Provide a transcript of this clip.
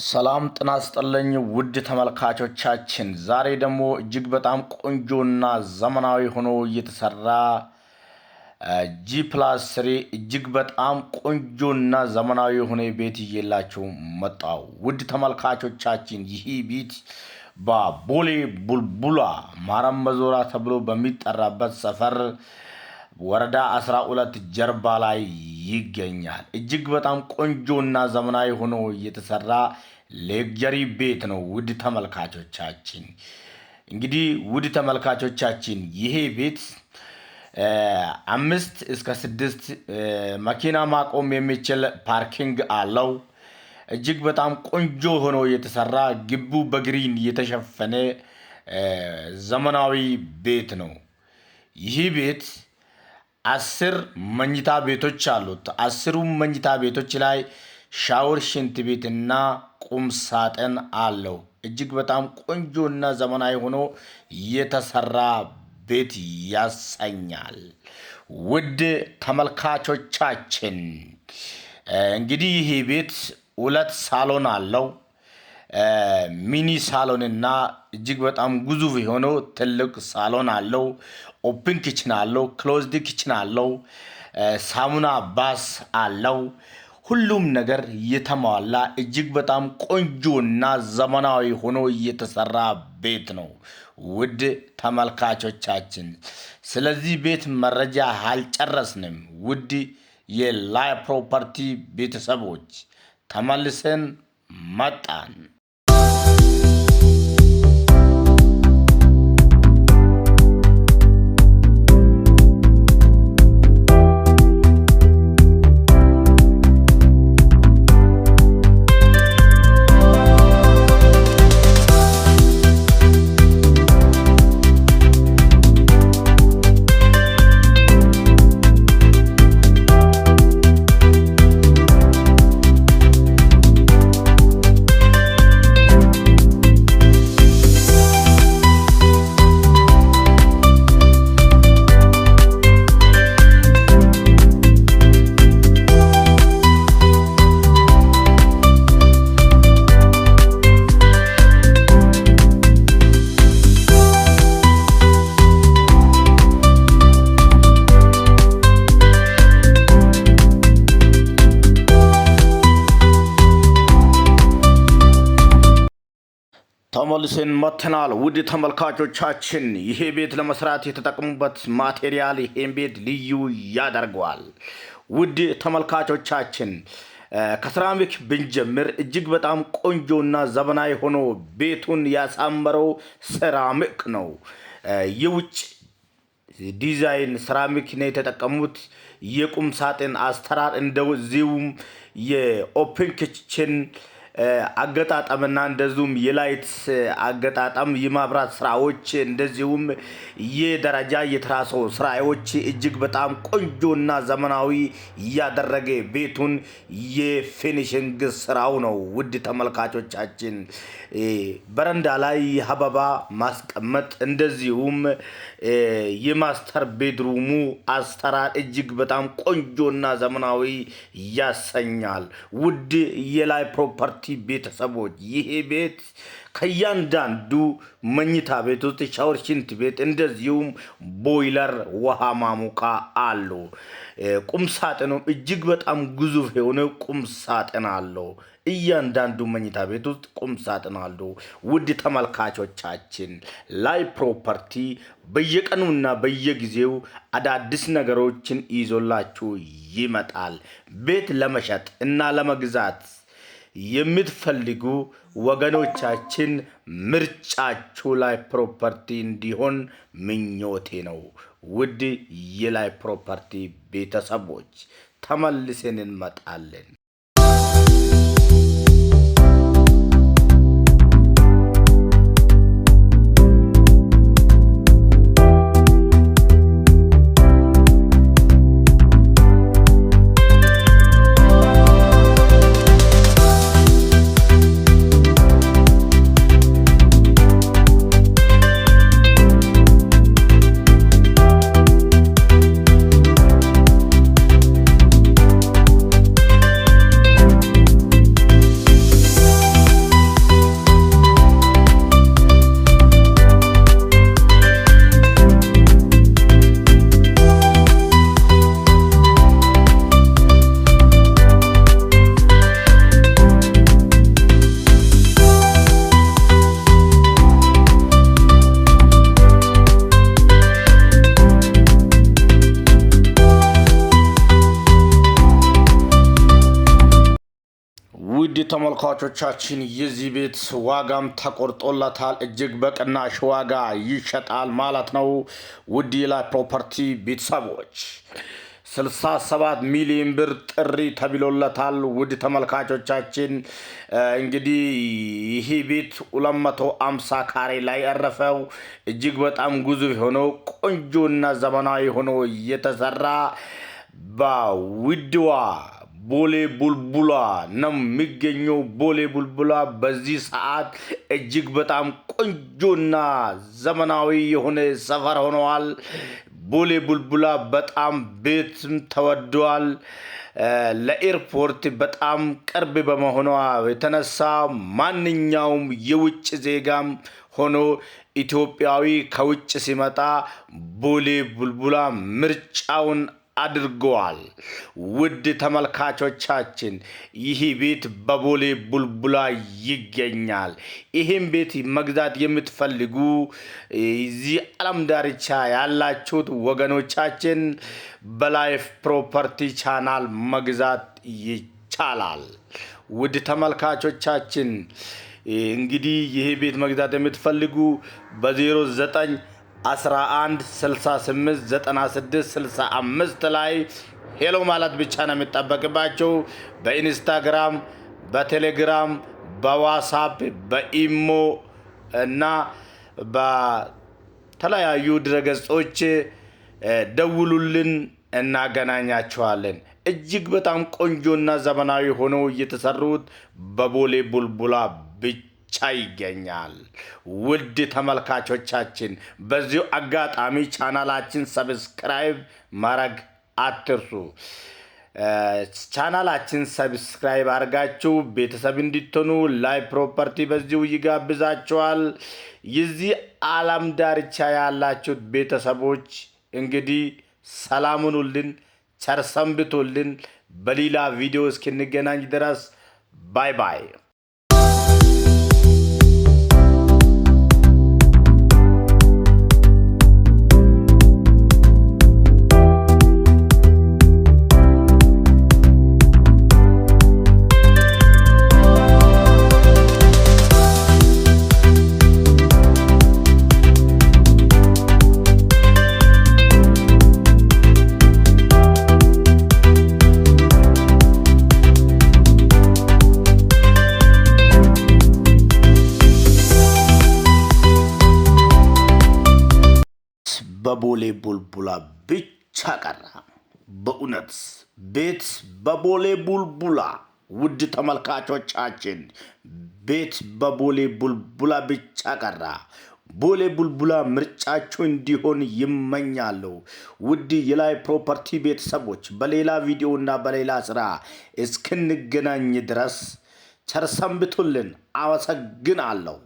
ሰላም ጤና ይስጥልኝ ውድ ተመልካቾቻችን፣ ዛሬ ደግሞ እጅግ በጣም ቆንጆና ዘመናዊ ሆኖ እየተሰራ G+3 እጅግ በጣም ቆንጆና ዘመናዊ ሆነ ቤት ይዤላችሁ መጣሁ። ውድ ተመልካቾቻችን፣ ይህ ቤት በቦሌ ቡልቡላ ማረም መዞራ ተብሎ በሚጠራበት ሰፈር ወረዳ 12 ጀርባ ላይ ይገኛል። እጅግ በጣም ቆንጆና ዘመናዊ ሆኖ እየተሰራ ሌክዠሪ ቤት ነው። ውድ ተመልካቾቻችን እንግዲህ ውድ ተመልካቾቻችን ይሄ ቤት 5 እስከ 6 መኪና ማቆም የሚችል ፓርኪንግ አለው። እጅግ በጣም ቆንጆ ሆኖ የተሰራ ግቢው በግሪን የተሸፈነ ዘመናዊ ቤት ነው። ይህ ቤት 10 መኝታ ቤቶች አሉት። 10 መኝታ ቤቶች ላይ ሻወር፣ ሽንት ቤትና ቁም ሳጥን አለው። እጅግ በጣም ቆንጆና ዘመናዊ ሆኖ የተሰራ ቤት ያሰኛል። ውድ ተመልካቾቻችን እንግዲህ ይህ ቤት 2 ሳሎን አለው። ሚኒ ሳሎንና እጅግ በጣም ግዙፍ የሆነው ትልቅ ሳሎን አለው። ኦፕን ኪችን አለው። ክሎዝድ ኪችን አለው። ሳሙና ባስ አለው። ሁሉም ነገር የተሟላ እጅግ በጣም ቆንጆና ዘመናዊ ሆኖ የተሰራ ቤት ነው። ውድ ተመልካቾቻችን ስለዚህ ቤት መረጃ አልጨረስንም። ውድ የላይ ፕሮፐርቲ ቤተሰቦች ተመልሰን መጣን። ተመልሰን መጥተናል። ውድ ተመልካቾቻችን ይሄ ቤት ለመስራት የተጠቀሙበት ማቴሪያል ይሄን ቤት ልዩ ያደርገዋል። ውድ ተመልካቾቻችን ከሴራሚክ ብንጀምር እጅግ በጣም ቆንጆና ዘመናዊ ሆኖ ቤቱን ያሳመረው ሴራሚክ ነው። የውጭ ዲዛይን ሴራሚክ ነው የተጠቀሙት። የቁም ሳጥን አስተራር እንደዚሁም የኦፕን ኪችን አገጣጣምና እንደዚሁም የላይት አገጣጣም የማብራት ስራዎች እንደዚሁም የደረጃ የትራሶ ስራዎች እጅግ በጣም ቆንጆና ዘመናዊ ያደረገ ቤቱን የፊኒሺንግ ስራው ነው። ውድ ተመልካቾቻችን በረንዳ ላይ አበባ ማስቀመጥ እንደዚሁም የማስተር ቤድሩሙ አስተራር እጅግ በጣም ቆንጆና ዘመናዊ ያሰኛል። ውድ የላይ ፕሮፐርቲ ቤተሰቦች ይሄ ቤት ከያንዳንዱ መኝታ ቤት ውስጥ ሻወር፣ ሽንት ቤት እንደዚሁም ቦይለር ውሃ ማሞቃ አለው። ቁም ሳጥኑ እጅግ በጣም ግዙፍ የሆነ ቁም ሳጥን አለው። እያንዳንዱ መኝታ ቤት ውስጥ ቁም ሳጥን አለው። ውድ ተመልካቾቻችን ላይ ፕሮፐርቲ በየቀኑና በየጊዜው አዳዲስ ነገሮችን ይዞላችሁ ይመጣል። ቤት ለመሸጥ እና ለመግዛት የምትፈልጉ ወገኖቻችን ምርጫችሁ ላይ ፕሮፐርቲ እንዲሆን ምኞቴ ነው። ውድ የላይ ፕሮፐርቲ ቤተሰቦች ተመልሰን እንመጣለን። ተመልካቾቻችን የዚህ ቤት ዋጋም ተቆርጦለታል። እጅግ በቅናሽ ዋጋ ይሸጣል ማለት ነው። ውድ ላይ ፕሮፐርቲ ቤተሰቦች 67 ሚሊዮን ብር ጥሪ ተብሎለታል። ውድ ተመልካቾቻችን እንግዲህ ይህ ቤት 250 ካሬ ላይ ያረፈው እጅግ በጣም ግዙፍ ሆኖ ቆንጆና ዘመናዊ ሆኖ የተሰራ በውድዋ ቦሌ ቡልቡላ ነው የሚገኘው። ቦሌ ቡልቡላ በዚህ ሰዓት እጅግ በጣም ቆንጆና ዘመናዊ የሆነ ሰፈር ሆኗል። ቦሌ ቡልቡላ በጣም ቤትም ተወዷል። ለኤርፖርት በጣም ቅርብ በመሆኗ የተነሳ ማንኛውም የውጭ ዜጋም ሆኖ ኢትዮጵያዊ ከውጭ ሲመጣ ቦሌ ቡልቡላ ምርጫውን አድርገዋል። ውድ ተመልካቾቻችን ይህ ቤት በቦሌ ቡልቡላ ይገኛል። ይህም ቤት መግዛት የምትፈልጉ እዚህ ዓለም ዳርቻ ያላችሁት ወገኖቻችን በላይፍ ፕሮፐርቲ ቻናል መግዛት ይቻላል። ውድ ተመልካቾቻችን እንግዲህ ይህ ቤት መግዛት የምትፈልጉ በ09 11 68 96 65 ላይ ሄሎ ማለት ብቻ ነው የሚጠበቅባቸው። በኢንስታግራም፣ በቴሌግራም፣ በዋትስአፕ፣ በኢሞ እና በተለያዩ ድረገጾች ደውሉልን፣ እናገናኛቸዋለን። እጅግ በጣም ቆንጆና ዘመናዊ ሆነው እየተሰሩት በቦሌ ቡልቡላ ብቻ ይገኛል። ውድ ተመልካቾቻችን በዚሁ አጋጣሚ ቻናላችን ሰብስክራይብ ማድረግ አትርሱ። ቻናላችን ሰብስክራይብ አድርጋችሁ ቤተሰብ እንድትሆኑ ላይ ፕሮፐርቲ በዚሁ ይጋብዛችኋል። የዚህ ዓለም ዳርቻ ያላችሁት ቤተሰቦች እንግዲህ ሰላም ሁኑልን፣ ቸር ሰንብቱልን። በሌላ ቪዲዮ እስክንገናኝ ድረስ ባይ ባይ። በቦሌ ቡልቡላ ብቻ ቀረ። በእውነት ቤት በቦሌ ቡልቡላ። ውድ ተመልካቾቻችን ቤት በቦሌ ቡልቡላ ብቻ ቀረ። ቦሌ ቡልቡላ ምርጫችሁ እንዲሆን ይመኛለሁ። ውድ የላይ ፕሮፐርቲ ቤተሰቦች በሌላ ቪዲዮ እና በሌላ ስራ እስክንገናኝ ድረስ ቸር ሰንብቱልን። አመሰግናለሁ።